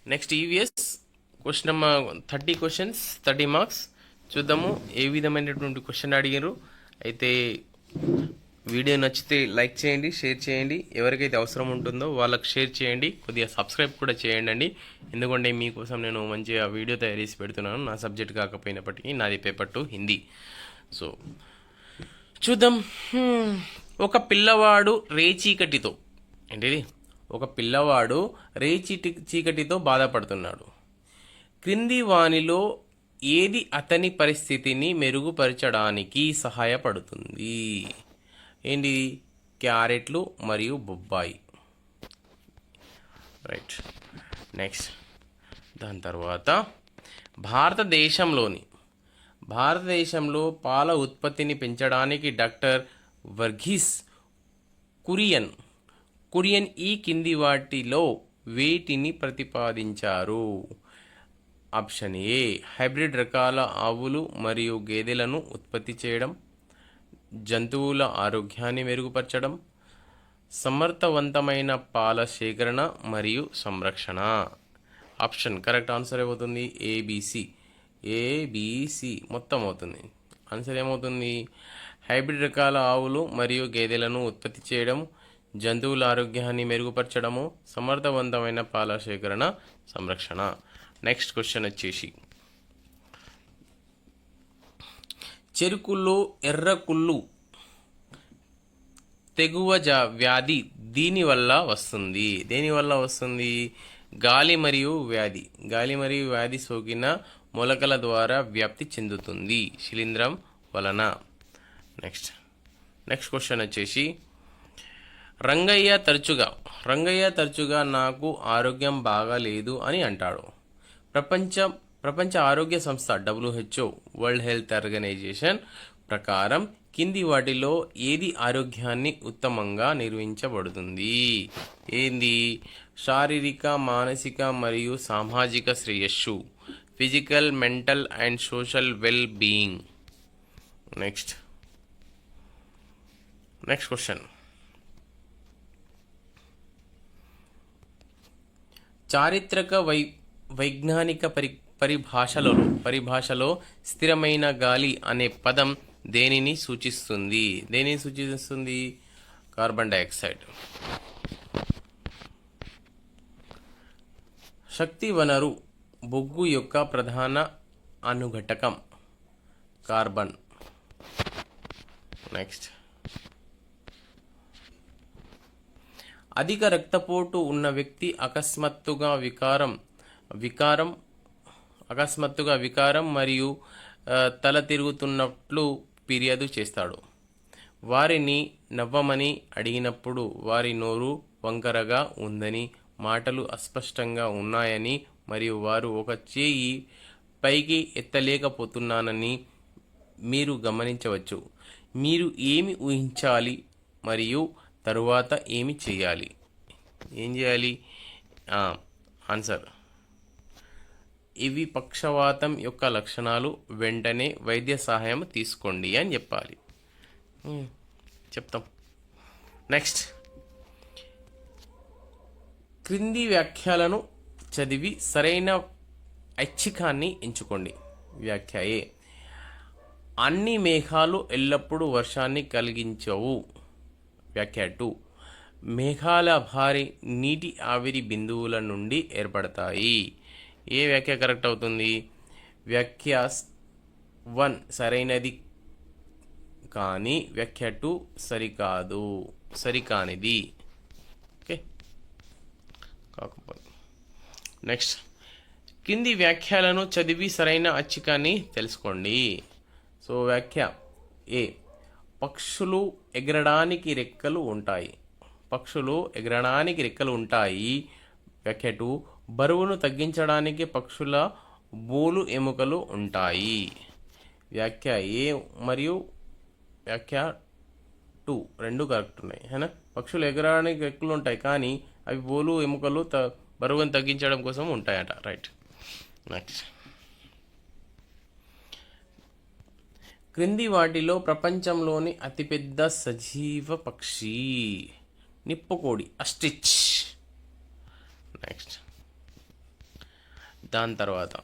Next EVS question number 30 questions 30 marks. చూద్దాము ఏ విధమైనటువంటి question అడిగారు. అయితే వీడియో నచ్చితే లైక్ చేయండి, షేర్ చేయండి. ఎవరికైతే అవసరం ఉంటుందో వాళ్ళకి షేర్ చేయండి. కొద్దిగా సబ్స్క్రైబ్ కూడా చేయండి అండి. ఎందుకంటే మీకోసం నేను మంచిగా వీడియో తయారు చేసి పెడుతున్నాను. నా సబ్జెక్ట్ కాకపోయినప్పటికీ నాది పేపర్ 2 హిందీ. సో చూద్దాం. ఒక పిల్లవాడు రేచీకటితో ఏంటిది ఒక పిల్లవాడు చీకటితో బాధపడుతున్నాడు. క్రింది వానిలో ఏది అతని పరిస్థితిని మెరుగుపరచడానికి సహాయపడుతుంది? ఏంటి? క్యారెట్లు మరియు బొబ్బాయి. రైట్. నెక్స్ట్ దాని తర్వాత భారతదేశంలో పాల ఉత్పత్తిని పెంచడానికి డాక్టర్ వర్గీస్ కురియన్ ఈ కింది వాటిలో వేటిని ప్రతిపాదించారు? ఆప్షన్ ఏ హైబ్రిడ్ రకాల ఆవులు మరియు గేదెలను ఉత్పత్తి చేయడం, జంతువుల ఆరోగ్యాన్ని మెరుగుపరచడం, సమర్థవంతమైన పాల సేకరణ మరియు సంరక్షణ. ఆప్షన్ కరెక్ట్ ఆన్సర్ ఏమవుతుంది? ఏబిసి మొత్తం అవుతుంది. ఆన్సర్ ఏమవుతుంది? హైబ్రిడ్ రకాల ఆవులు మరియు గేదెలను ఉత్పత్తి చేయడం, జంతువుల ఆరోగ్యాన్ని మెరుగుపరచడము, సమర్థవంతమైన పాల సేకరణ, సంరక్షణ. నెక్స్ట్ క్వశ్చన్ వచ్చేసి చెరుకులో ఎర్రకుళ్ళు తెగువ వ్యాధి దేనివల్ల వస్తుంది? గాలి మరియు వ్యాధి సోకిన మొలకల ద్వారా వ్యాప్తి చెందుతుంది. శిలీంధ్రం వలన. నెక్స్ట్ క్వశ్చన్ వచ్చేసి రంగయ్య తరచుగా నాకు ఆరోగ్యం బాగాలేదు అని అంటాడు. ప్రపంచ ఆరోగ్య సంస్థ WHO వరల్డ్ హెల్త్ ఆర్గనైజేషన్ ప్రకారం కింది వాటిలో ఏది ఆరోగ్యాన్ని ఉత్తమంగా నిర్వహించబడుతుంది? ఏంది? శారీరక, మానసిక మరియు సామాజిక శ్రేయస్సు, physical, mental and social well being. Next question చారిత్రక వైజ్ఞానిక పరిభాషలో స్థిరమైన గాలి అనే పదం దేనిని సూచిస్తుంది? Carbon dioxide. శక్తి వనరు బొగ్గు యొక్క ప్రధాన అనుఘటకం కార్బన్. నెక్స్ట్ అధిక రక్తపోటు ఉన్న వ్యక్తి అకస్మాత్తుగా వికారం మరియు తల తిరుగుతున్నట్లు ఫిర్యాదు చేస్తాడు. వారిని నవ్వమని అడిగినప్పుడు వారి నోరు వంకరగా ఉందని, మాటలు అస్పష్టంగా ఉన్నాయని మరియు వారు ఒక చేయి పైకి ఎత్తలేకపోతున్నానని మీరు గమనించవచ్చు. మీరు ఏమి ఊహించాలి మరియు తరువాత ఏం చేయాలి? ఆన్సర్ ఇవి పక్షవాతం యొక్క లక్షణాలు, వెంటనే వైద్య సహాయం తీసుకోండి అని చెప్పాలి. చెప్తాం. నెక్స్ట్ క్రింది వ్యాఖ్యలను చదివి సరైన ఐచ్ఛికాన్ని ఎంచుకోండి. వ్యాఖ్య ఏ అన్ని మేఘాలు ఎల్లప్పుడూ వర్షాన్ని కలిగించవు. వ్యాఖ్య 2 మేఘాల భారీ నీటి ఆవిరి బిందువుల నుండి ఏర్పడతాయి. ఏ వ్యాఖ్య కరెక్ట్ అవుతుంది? వ్యాఖ్య 1 సరైనది కానీ వ్యాఖ్య 2 సరికానిది. ఓకే కాకపోతే నెక్స్ట్ కింది వ్యాఖ్యలను చదివి సరైన ఐచ్ఛికాన్ని తెలుసుకోండి. సో వ్యాఖ్య ఏ పక్షులు ఎగరడానికి రెక్కలు ఉంటాయి. వ్యాఖ్య 2 బరువును తగ్గించడానికి పక్షుల బోలు ఎముకలు ఉంటాయి. వ్యాఖ్య ఏ మరియు వ్యాఖ్య 2 రెండు కరెక్ట్ ఉన్నాయి. పక్షులు ఎగరడానికి రెక్కలు ఉంటాయి కానీ అవి బోలు ఎముకలు బరువును తగ్గించడం కోసం ఉంటాయట. రైట్. నెక్స్ట్ క్రింది వాటిలో ప్రపంచంలోని అతిపెద్ద సజీవ పక్షి? నిప్పుకోడి, ఆస్ట్రిచ్. నెక్స్ట్ దాని తర్వాత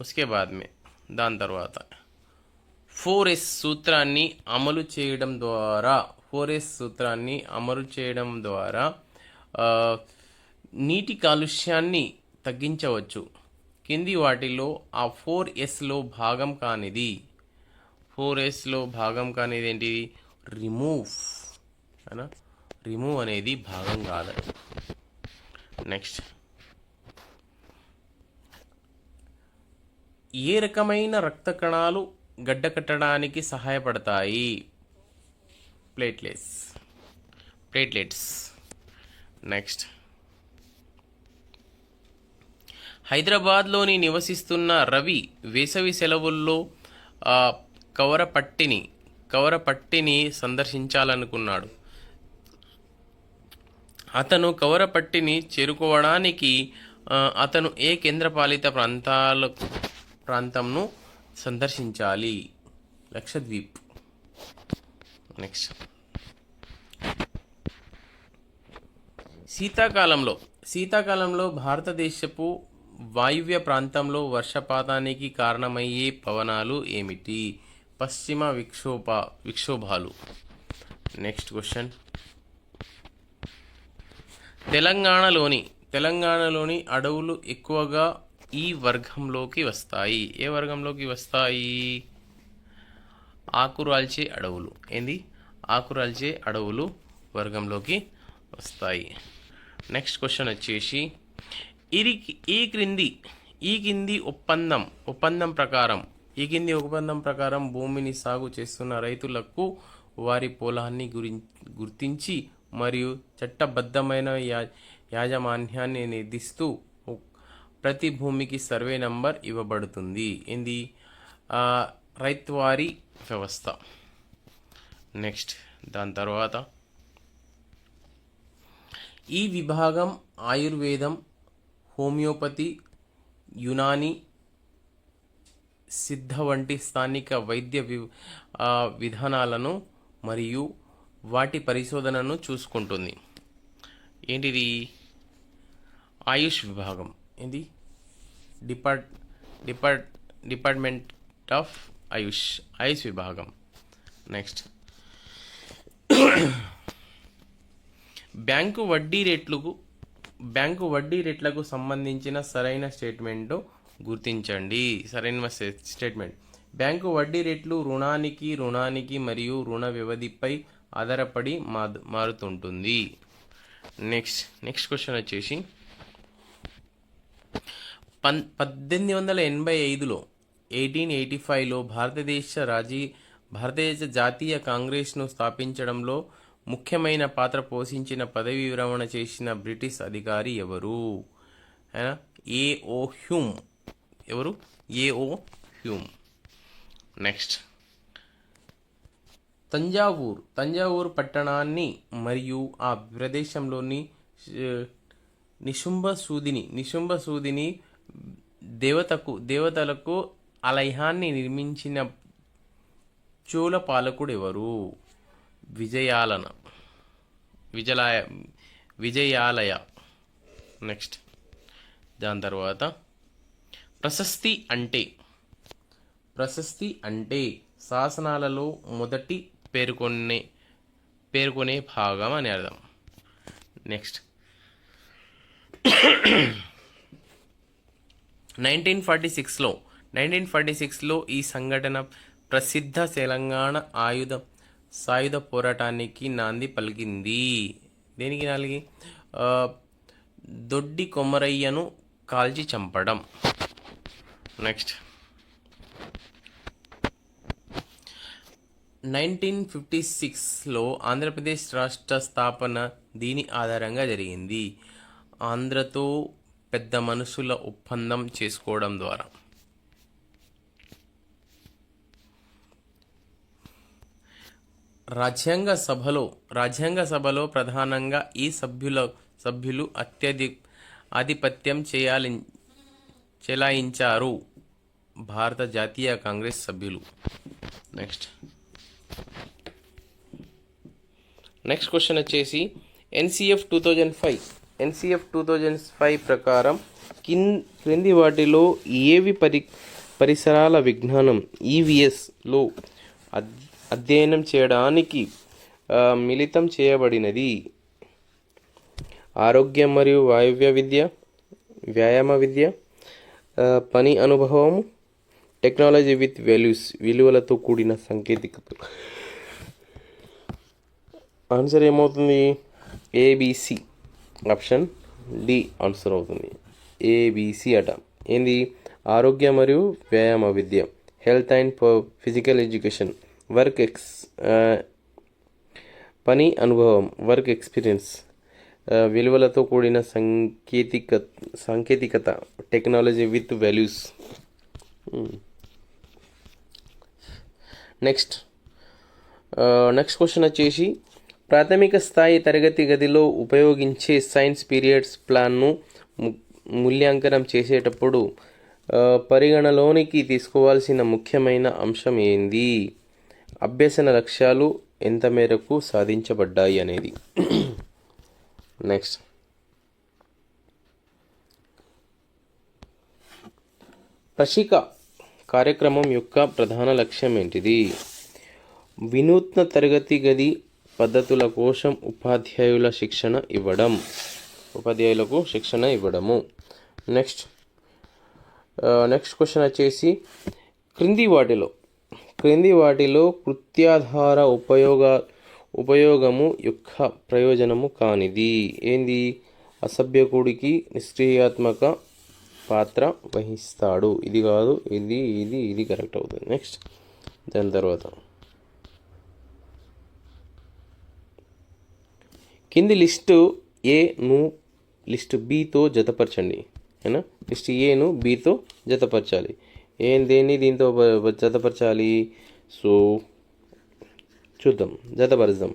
ఉస్కే బాద్ మే దాని తర్వాత 4S సూత్రాన్ని అమలు చేయడం ద్వారా 4S సూత్రాన్ని అమలు చేయడం ద్వారా ఆ, నీటి కాలుష్యాన్ని తగ్గించవచ్చు. కింది వాటిలో ఆ 4Sలో భాగం కానిది 4Sలో భాగం కానిది ఏంటిది? రిమూవ్ అనా రిమూవ్ అనేది భాగం కాదు. నెక్స్ట్, ఏ రకమైన రక్త కణాలు గడ్డకట్టడానికి సహాయపడతాయి? ప్లేట్లెట్స్. నెక్స్ట్, హైదరాబాద్లోని నివసిస్తున్న రవి వేసవి సెలవుల్లో ఆ, కవరపట్టిని సందర్శించాలనుకున్నాడు. అతను కవరపట్టిని చేరుకోవడానికి అతను ఏ కేంద్రపాలిత ప్రాంతంను సందర్శించాలి? లక్షద్వీప్. నెక్స్ట్, శీతాకాలంలో భారతదేశపు వాయువ్య ప్రాంతంలో వర్షపాతానికి కారణమయ్యే పవనాలు ఏమిటి? పశ్చిమ విక్షోభాలు. నెక్స్ట్ క్వశ్చన్, తెలంగాణలోని అడవులు ఎక్కువగా ఈ వర్గంలోకి వస్తాయి. ఏ వర్గంలోకి వస్తాయి? ఆకురాల్చే అడవులు. ఏంది? ఆకురాల్చే అడవులు వర్గంలోకి వస్తాయి. నెక్స్ట్ క్వశ్చన్ వచ్చేసి, ఈ కింది ఒప్పందం ప్రకారం భూమిని సాగు చేస్తున్న రైతులకు వారి పొలాన్ని గుర్తించి మరియు చట్టబద్ధమైన యాజమాన్యాన్ని నిర్దిస్తూ ప్రతి భూమికి సర్వే నంబర్ ఇవ్వబడుతుంది. ఏంది? రైతువారీ వ్యవస్థ. నెక్స్ట్, దాని తర్వాత ఈ విభాగం ఆయుర్వేదం, హోమియోపతి, యునాని, సిద్ధ వంటి స్థానిక వైద్య విధానాలను మరియు వాటి పరిశోధనను చూసుకుంటుంది. ఏంటిది? ఆయుష్ విభాగం. ఏంది? డిపార్ట్మెంట్ ఆఫ్ ఆయుష్ విభాగం. నెక్స్ట్, బ్యాంకు వడ్డీ రేట్లకు సంబంధించిన సరైన స్టేట్మెంట్ గుర్తించండి. సరైన స్టేట్మెంట్: బ్యాంకు వడ్డీ రేట్లు రుణానికి మరియు రుణ వ్యవధిపై ఆధారపడి మారుతుంటుంది. నెక్స్ట్ క్వశ్చన్ వచ్చేసి, 1885లో భారతదేశ జాతీయ కాంగ్రెస్ను స్థాపించడంలో ముఖ్యమైన పాత్ర పోషించిన పదవీ విరమణ చేసిన బ్రిటిష్ అధికారి ఎవరు? A O Hume. ఎవరు? A O Hume. నెక్స్ట్, తంజావూరు పట్టణాన్ని మరియు ఆ ప్రదేశంలోని నిశుంభసూదిని దేవతలకు ఆలయాన్ని నిర్మించిన చోళ పాలకుడు ఎవరు? విజయాలయ. నెక్స్ట్, దాని తర్వాత ప్రశస్తి అంటే శాసనాలలో మొదటి పేర్కొనే భాగం అని అర్థం. నెక్స్ట్, 1946లో ఈ సంఘటన ప్రసిద్ధ తెలంగాణ సాయుధ పోరాటానికి నాంది పలికింది. దేనికి నాలుగి? దొడ్డి కొమరయ్యను కాల్చి చంపడం. నెక్స్ట్, 1956లో ఆంధ్రప్రదేశ్ రాష్ట్ర స్థాపన దీని ఆధారంగా జరిగింది. ఆంధ్రతో పెద్ద మనుషుల ఒప్పందం చేసుకోవడం ద్వారా. రాజ్యాంగ సభలో ప్రధానంగా ఈ సభ్యులు ఆధిపత్యం చెలాయించారు. భారత జాతీయ కాంగ్రెస్ సభ్యులు. నెక్స్ట్ క్వశ్చన్ వచ్చేసి, ఎన్సిఎఫ్ ఎన్సిఎఫ్ 2005 ప్రకారం క్రింది వాటిలో ఏవి పరిసరాల విజ్ఞానం ఈవిఎస్లో అధ్యయనం చేయడానికి మిళితం చేయబడినది? ఆరోగ్యం మరియు వాయువ్య విద్య, వ్యాయామ విద్య, పని అనుభవం, టెక్నాలజీ విత్ వాల్యూస్ విలువలతో కూడిన సాంకేతికత. ఆన్సర్ ఏమవుతుంది? ఏబిసి, ఆప్షన్ డి ఆన్సర్ అవుతుంది. ఏబిసి అట. ఏంది? ఆరోగ్య మరియు వ్యాయామ విద్య, హెల్త్ అండ్ ఫిజికల్ ఎడ్యుకేషన్, పని అనుభవం, వర్క్ ఎక్స్పీరియన్స్, విలువలతో కూడిన సాంకేతికత, technology with values. Next question వచ్చేసి, ప్రాథమిక స్థాయి తరగతి గదిలో ఉపయోగించే సైన్స్ పీరియడ్స్ ప్లాన్ను మూల్యాంకనం చేసేటప్పుడు పరిగణలోనికి తీసుకోవాల్సిన ముఖ్యమైన అంశం ఏంది? అభ్యసన లక్ష్యాలు ఎంత మేరకు సాధించబడ్డాయి అనేది. నెక్స్ట్, ప్రశిక కార్యక్రమం యొక్క ప్రధాన లక్ష్యం ఏంటిది? వినూత్న తరగతి గది పద్ధతుల కోసం ఉపాధ్యాయులకు శిక్షణ ఇవ్వడము. నెక్స్ట్ క్వశ్చన్ వచ్చేసి, క్రింది వాటిలో కృత్యాధార ఉపయోగము యొక్క ప్రయోజనము కానిది ఏంది? అసభ్యకుడికి నిష్క్రియాత్మక పాత్ర వహిస్తాడు. ఇది కాదు, ఇది కరెక్ట్ అవుతుంది. నెక్స్ట్, దాని తర్వాత కింది లిస్టు ఏను లిస్ట్ బితో జతపరచండి. అయినా లిస్ట్ ఏను బితో జతపరచాలి. దేన్ని దీంతో జతపరచాలి? సో చూద్దాం, జతపరుద్దాం.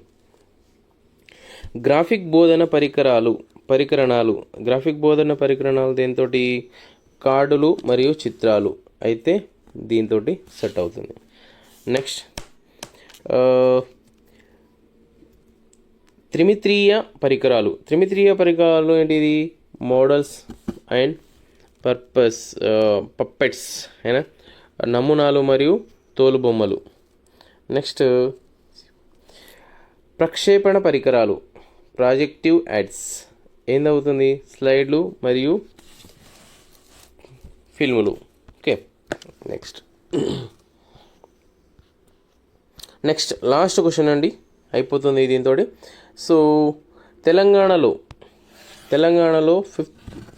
గ్రాఫిక్ బోధన పరికరణాలు దేనితోటి? కార్డులు మరియు చిత్రాలు అయితే దీంతో సెట్ అవుతుంది. నెక్స్ట్, త్రిమితీయ పరికరాలు ఏంటిది? మోడల్స్ అండ్ పప్పెట్స్, అయినా నమూనాలు మరియు తోలుబొమ్మలు. నెక్స్ట్, ప్రక్షేపణ పరికరాలు, ప్రాజెక్టివ్ యాడ్స్ ఏందవుతుంది? స్లైడ్లు మరియు ఫిల్ములు. ఓకే. నెక్స్ట్ లాస్ట్ క్వశ్చన్ అండి, అయిపోతుంది దీంతో. సో తెలంగాణలో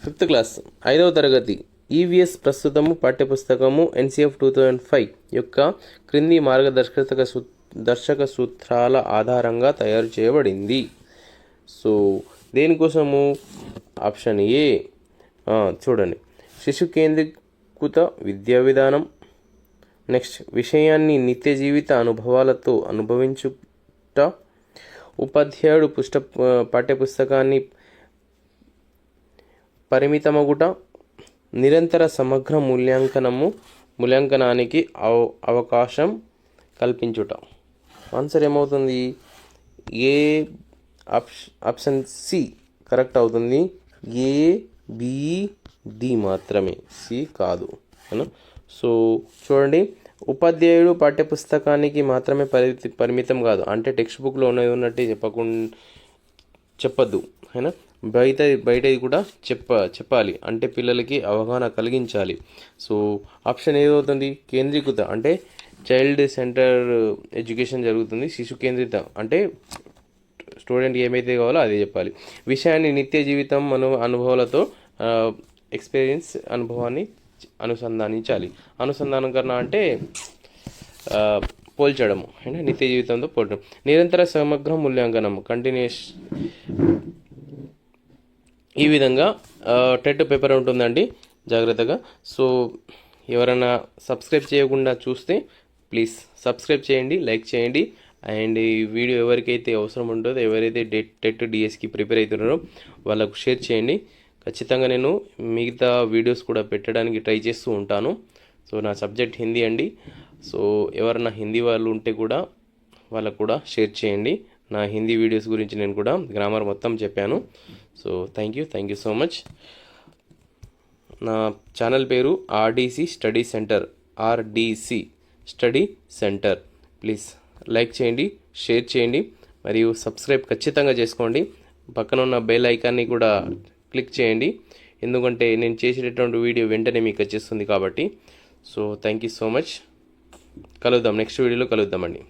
ఫిఫ్త్ క్లాస్ 5వ తరగతి ఈవీఎస్ ప్రస్తుతము పాఠ్యపుస్తకము ఎన్సిఎఫ్ 2005 యొక్క క్రింది మార్గదర్శక సూత్రాల ఆధారంగా తయారు చేయబడింది. సో దేనికోసము? ఆప్షన్ ఏ చూడండి, శిశు కేంద్రీకృత విద్యా విధానం. నెక్స్ట్, విషయాన్ని నిత్య జీవిత అనుభవాలతో అనుభవించుట. ఉపాధ్యాయుడు పాఠ్యపుస్తకాన్ని పరిమితమగుట. నిరంతర సమగ్ర మూల్యాంకనానికి అవకాశం కల్పించుట. ఆన్సర్ ఏమవుతుంది? ఏ ఆప్షన్ సి కరెక్ట్ అవుతుంది. ఏ, బి, డి మాత్రమే, సి కాదు. సో చూడండి, ఉపాధ్యాయుడు పాఠ్యపుస్తకానికి మాత్రమే పరిమితం కాదు అంటే టెక్స్ట్ బుక్లో ఉన్నట్టు చెప్పద్దు. అయినా బయట కూడా చెప్పాలి అంటే పిల్లలకి అవగాహన కలిగించాలి. సో ఆప్షన్ ఏదవుతుంది? కేంద్రీకృత అంటే చైల్డ్ సెంటర్ ఎడ్యుకేషన్ జరుగుతుంది. శిశు కేంద్రిత అంటే స్టూడెంట్ ఏమైతే కావాలో అదే చెప్పాలి. విషయాన్ని నిత్య జీవితం అనుభవాలతో ఎక్స్పీరియన్స్ అనుభవాన్ని అనుసంధానించాలి. అనుసంధానకరణ అంటే పోల్చడము, అంటే నిత్య జీవితంతో పోల్చడం. నిరంతర సమగ్ర మూల్యాంకనం కంటిన్యూస్. ఈ విధంగా టెట్ పేపర్ ఉంటుందండి, జాగ్రత్తగా. సో ఎవరైనా సబ్స్క్రైబ్ చేయకుండా చూస్తే ప్లీజ్ సబ్స్క్రైబ్ చేయండి, లైక్ చేయండి. అండ్ ఈ వీడియో ఎవరికైతే అవసరం ఉంటుందో, ఎవరైతే టెట్ డిఎస్కి ప్రిపేర్ అవుతున్నారో వాళ్ళకు షేర్ చేయండి. ఖచ్చితంగా నేను మిగతా వీడియోస్ కూడా పెట్టడానికి ట్రై చేస్తూ ఉంటాను. సో నా సబ్జెక్ట్ హిందీ అండి. సో ఎవరైనా హిందీ వాళ్ళు ఉంటే కూడా వాళ్ళకు కూడా షేర్ చేయండి. నా హిందీ వీడియోస్ గురించి నేను కూడా గ్రామర్ మొత్తం చెప్పాను. So thank you so much. నా ఛానల్ పేరు RDC study centre, RDC study centre. Please like చేయండి, షేర్ చేయండి మరియు సబ్స్క్రైబ్ ఖచ్చితంగా చేసుకోండి. పక్కన ఉన్న బెల్ ఐకాన్ని కూడా క్లిక్ చేయండి, ఎందుకంటే నేను చేసేటటువంటి వీడియో వెంటనే మీకు వచ్చేస్తుంది కాబట్టి. So thank you so much. కలుద్దాం, నెక్స్ట్ వీడియోలో కలుద్దామండి.